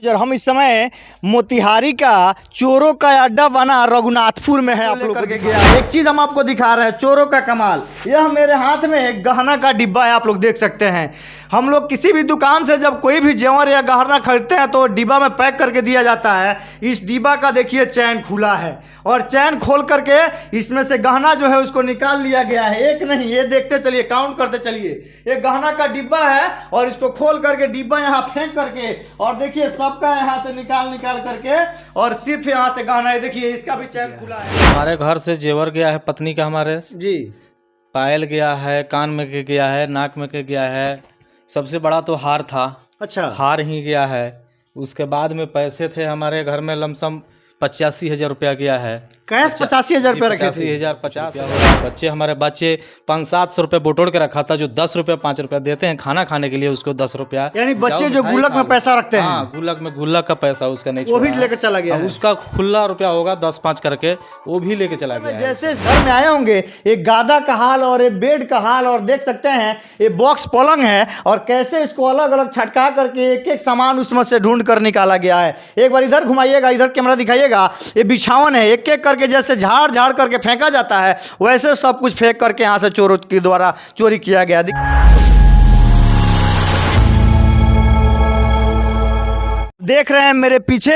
हम इस समय मोतिहारी का चोरों का अड्डा बना रघुनाथपुर में है। आप लोग करके गया एक चीज हम आपको दिखा रहे हैं, चोरों का कमाल। यह मेरे हाथ में एक गहना का डिब्बा है, आप लोग देख सकते हैं। हम लोग किसी भी दुकान से जब कोई भी जेवर या गहना खरीदते हैं तो डिब्बा में पैक करके दिया जाता है। इस डिब्बा का देखिए चैन खुला है और चैन खोल करके इसमें से गहना जो है उसको निकाल लिया गया है। एक नहीं, ये देखते चलिए, काउंट करते चलिए। ये गहना का डिब्बा है और इसको खोल करके डिब्बा यहाँ फेंक करके और देखिए सबका यहाँ से निकाल करके और सिर्फ यहाँ से गहना है। देखिए इसका भी चैन खुला है। हमारे घर से जेवर गया है पत्नी का, हमारे जी पायल गया है, कान में के गया है, नाक में के गया है। सबसे बड़ा तो हार था। अच्छा, हार ही गया है। उसके बाद में पैसे थे हमारे घर में, लमसम 85,000 रुपया गया है। कैश 85,000 रुपये रखे थे। 85,000 50 बच्चे हमारे 500-700 रुपये बटोर के रखा था। जो 10 रुपये 5 रुपया देते हैं खाना खाने के लिए, उसको 10 रुपया, यानी बच्चे जो गुल्लक में पैसा रखते हैं। हाँ, गुल्लक का पैसा उसका नहीं, वो भी लेकर चला गया है। उसका खुला रुपया होगा 10-5 करके, वो भी लेके चला गया है। जैसे इस घर में आए होंगे, एक गादा का हाल और एक बेड का हाल, और देख सकते हैं ये बॉक्स पलंग है और कैसे इसको अलग अलग छटका करके एक एक सामान उसमें से ढूंढ कर निकाला गया है। एक बार इधर घुमाइएगा, इधर कैमरा दिखाइएगा। ये बिछावन है, एक एक करके जैसे झाड़ झाड़ करके फेंका जाता है वैसे सब कुछ फेंक करके यहाँ से चोरों के द्वारा चोरी किया गया। देख रहे हैं मेरे पीछे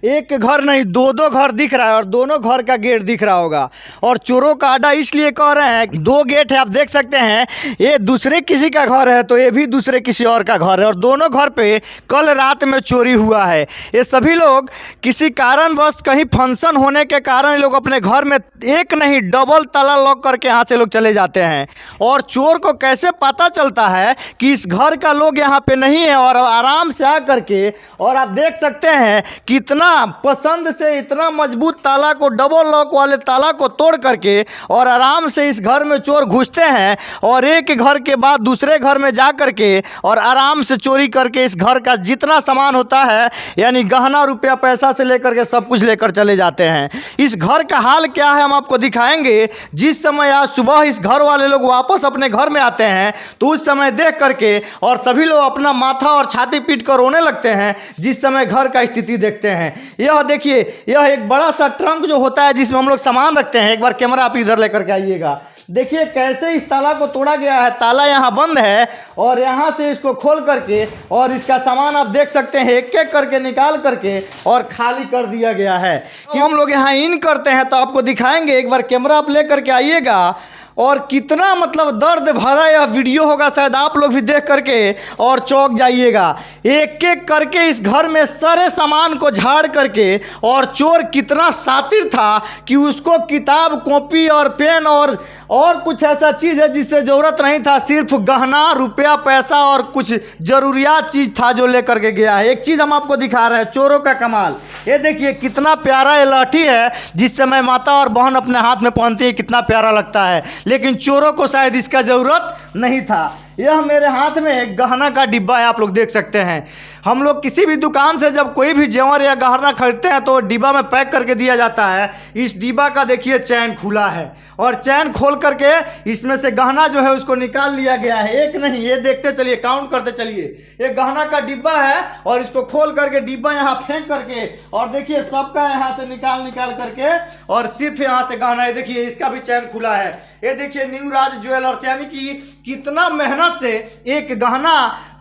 एक घर नहीं दो घर दिख रहा है और दोनों घर का गेट दिख रहा होगा। और चोरों का अड्डा इसलिए कह रहे हैं, 2 गेट है, आप देख सकते हैं। ये दूसरे किसी का घर है तो ये भी दूसरे किसी और का घर है और दोनों घर पे कल रात में चोरी हुआ है। ये सभी लोग किसी कारणवश कहीं फंक्शन होने के कारण लोग अपने घर में एक नहीं डबल ताला लॉक करके यहाँ से लोग चले जाते हैं। और चोर को कैसे पता चलता है कि इस घर का लोग यहाँ पे नहीं है, और आराम से आ करके, और आप देख सकते हैं कितना पसंद से इतना मजबूत ताला को, डबल लॉक वाले ताला को तोड़ करके और आराम से इस घर में चोर घुसते हैं और एक घर के बाद दूसरे घर में जा करके और आराम से चोरी करके इस घर का जितना सामान होता है, यानी गहना रुपया पैसा से लेकर के सब कुछ लेकर चले जाते हैं। इस घर का हाल क्या है हम आपको दिखाएंगे। जिस समय आज सुबह इस घर वाले लोग वापस अपने घर में आते हैं तो उस समय देख करके और सभी लोग अपना माथा और छाती पीट कर रोने लगते हैं जिस समय घर का स्थिति देखते हैं। यह देखिए, यह एक बड़ा सा ट्रंक जो होता है जिसमें हम लोग सामान रखते हैं। एक बार कैमरा आप इधर लेकर के आइएगा। देखिए कैसे इस ताला को तोड़ा गया है। ताला यहाँ बंद है और यहाँ से इसको खोल करके और इसका सामान आप देख सकते हैं एक एक करके निकाल करके और खाली कर दिया गया है। कि हम लोग यहाँ इन करते हैं तो आपको दिखाएंगे। एक बार कैमरा आप लेकर के आइएगा और कितना मतलब दर्द भरा यह वीडियो होगा, शायद आप लोग भी देख करके और चौंक जाइएगा। एक एक करके इस घर में सारे सामान को झाड़ करके, और चोर कितना शातिर था कि उसको किताब कॉपी और पेन और कुछ ऐसा चीज़ है जिससे ज़रूरत नहीं था, सिर्फ गहना रुपया पैसा और कुछ ज़रूरियात चीज़ था जो लेकर के गया है। एक चीज़ हम आपको दिखा रहे हैं, चोरों का कमाल। ये देखिए कितना प्यारा ये लाठी है, जिस समय माता और बहन अपने हाथ में पहनती है कितना प्यारा लगता है, लेकिन चोरों को शायद इसका ज़रूरत नहीं था। यह मेरे हाथ में एक गहना का डिब्बा है, आप लोग देख सकते हैं। हम लोग किसी भी दुकान से जब कोई भी जेवर या गहना खरीदते हैं तो डिब्बा में पैक करके दिया जाता है। इस डिब्बा का देखिए चैन खुला है और चैन खोल करके इसमें से गहना जो है उसको निकाल लिया गया है। एक नहीं, ये देखते चलिए, काउंट करते चलिए। ये गहना का डिब्बा है और इसको खोल करके डिब्बा यहाँ फेंक करके और देखिए सबका यहाँ से निकाल करके और सिर्फ यहाँ से गहना है। देखिए इसका भी चैन खुला है। ये देखिए न्यू राज ज्वेलर्स, यानी कि कितना मेहनत से एक गहना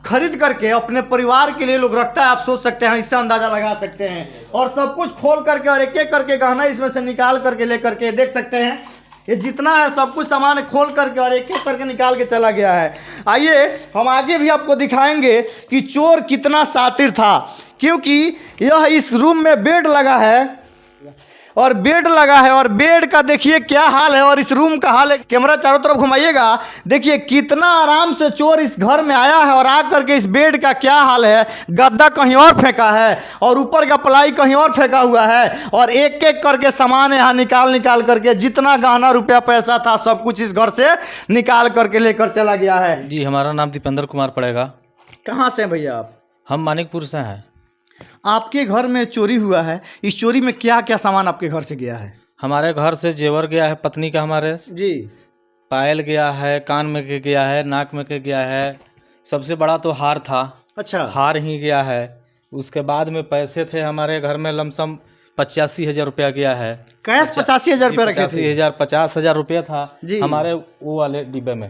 खरीद करके अपने परिवार के लिए लोग रखता है। आप सोच सकते हैं, इससे अंदाजा लगा सकते हैं। और सब कुछ खोल करके और एक एक करके गहना इसमें से निकाल करके लेकर के देख सकते हैं। ये जितना है सब कुछ सामान खोल करके और एक एक करके निकाल के चला गया है। आइए हम आगे भी आपको दिखाएंगे कि चोर कितना शातिर था, क्योंकि यह इस रूम में बेड लगा है और बेड का देखिए क्या हाल है और इस रूम का हाल है। कैमरा चारों तरफ घुमाइएगा, देखिए कितना आराम से चोर इस घर में आया है और आकर के इस बेड का क्या हाल है। गद्दा कहीं और फेंका है और ऊपर का प्लाई कहीं और फेंका हुआ है और एक एक करके सामान यहाँ निकाल करके जितना गहना रुपया पैसा था सब कुछ इस घर से निकाल करके लेकर चला गया है। जी, हमारा नाम दीपेंद्र कुमार पड़ेगा। कहाँ से भैया आप? हम मानिकपुर से हैं। आपके घर में चोरी हुआ है, इस चोरी में क्या क्या सामान आपके घर से गया है? हमारे घर से जेवर गया है पत्नी का, हमारे जी पायल गया है, कान में के गया है, नाक में के गया है। सबसे बड़ा तो हार था। अच्छा, हार ही गया है। उसके बाद में पैसे थे हमारे घर में लमसम 85,000 रुपया गया है। कैश 85,000 रुपये रखे थे? 85,000 50,000 रुपया था जी। हमारे वो वाले डिब्बे में।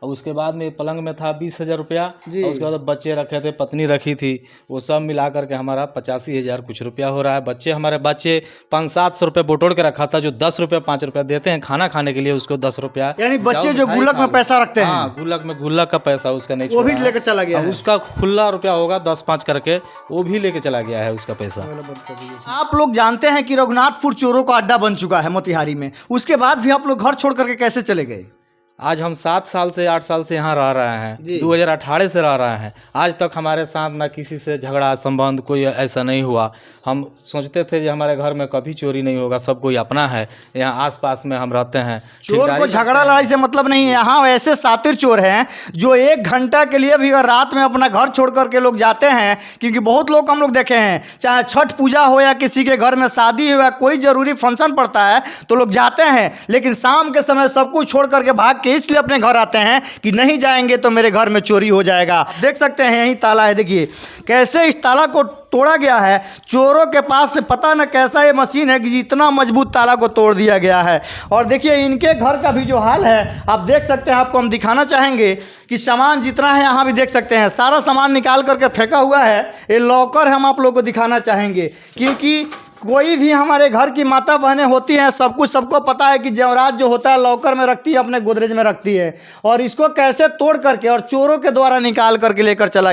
और उसके बाद में पलंग में था 20,000 रुपया। और उसके बाद बच्चे रखे थे, पत्नी रखी थी, वो सब मिला करके हमारा 85,000 कुछ रुपया हो रहा है। हमारे बच्चे 500-700 रुपये बटोर के रखा था, जो 10 रुपये 5 रुपया देते हैं खाना खाने के लिए, उसको 10 रुपया। यानी बच्चे जो गुल्लक में पैसा रखते हैं? हाँ, गुल्लक का पैसा उसका नहीं, वो भी लेकर चला गया है? उसका खुला रुपया होगा 10-5 करके, वो भी लेके चला गया है उसका पैसा। आप लोग जानते हैं कि रघुनाथपुर चोरों का अड्डा बन चुका है मोतिहारी में, उसके बाद भी आप लोग घर छोड़ करके कैसे चले गए? आज हम 7 साल से 8 साल से यहाँ रह रहे हैं, 2018 से रह रहे हैं। आज तक हमारे साथ ना किसी से झगड़ा संबंध कोई ऐसा नहीं हुआ। हम सोचते थे कि हमारे घर में कभी चोरी नहीं होगा, सब कोई अपना है, यहाँ आसपास में हम रहते हैं। चोर को झगड़ा लड़ाई से मतलब नहीं है। यहाँ ऐसे सातिर चोर हैं जो 1 घंटा के लिए भी अगर रात में अपना घर छोड़ करके लोग जाते हैं, क्योंकि बहुत लोग हम लोग देखे हैं, चाहे छठ पूजा हो या किसी के घर में शादी हो या कोई ज़रूरी फंक्शन पड़ता है तो लोग जाते हैं, लेकिन शाम के समय सब कुछ छोड़ करके भाग के इसलिए अपने घर आते हैं कि नहीं जाएंगे तो मेरे घर में चोरी हो जाएगा। देख सकते हैं यही ताला है, देखिए कैसे इस ताला को तोड़ा गया है। चोरों के पास से पता न कैसा ये मशीन है कि इतना मजबूत ताला को तोड़ दिया गया है। और देखिए इनके घर का भी जो हाल है आप देख सकते हैं, आपको हम दिखाना चाहेंगे कि सामान जितना है यहाँ भी देख सकते हैं, सारा सामान निकाल करके फेंका हुआ है। ये लॉकर हम आप लोगों को दिखाना चाहेंगे, क्योंकि कोई भी हमारे घर की माता बहनें होती हैं, सब कुछ सबको पता है कि जेवरात जो होता है लॉकर में रखती है, अपने गोदरेज में रखती है, और इसको कैसे तोड़ करके और चोरों के द्वारा निकाल करके लेकर चला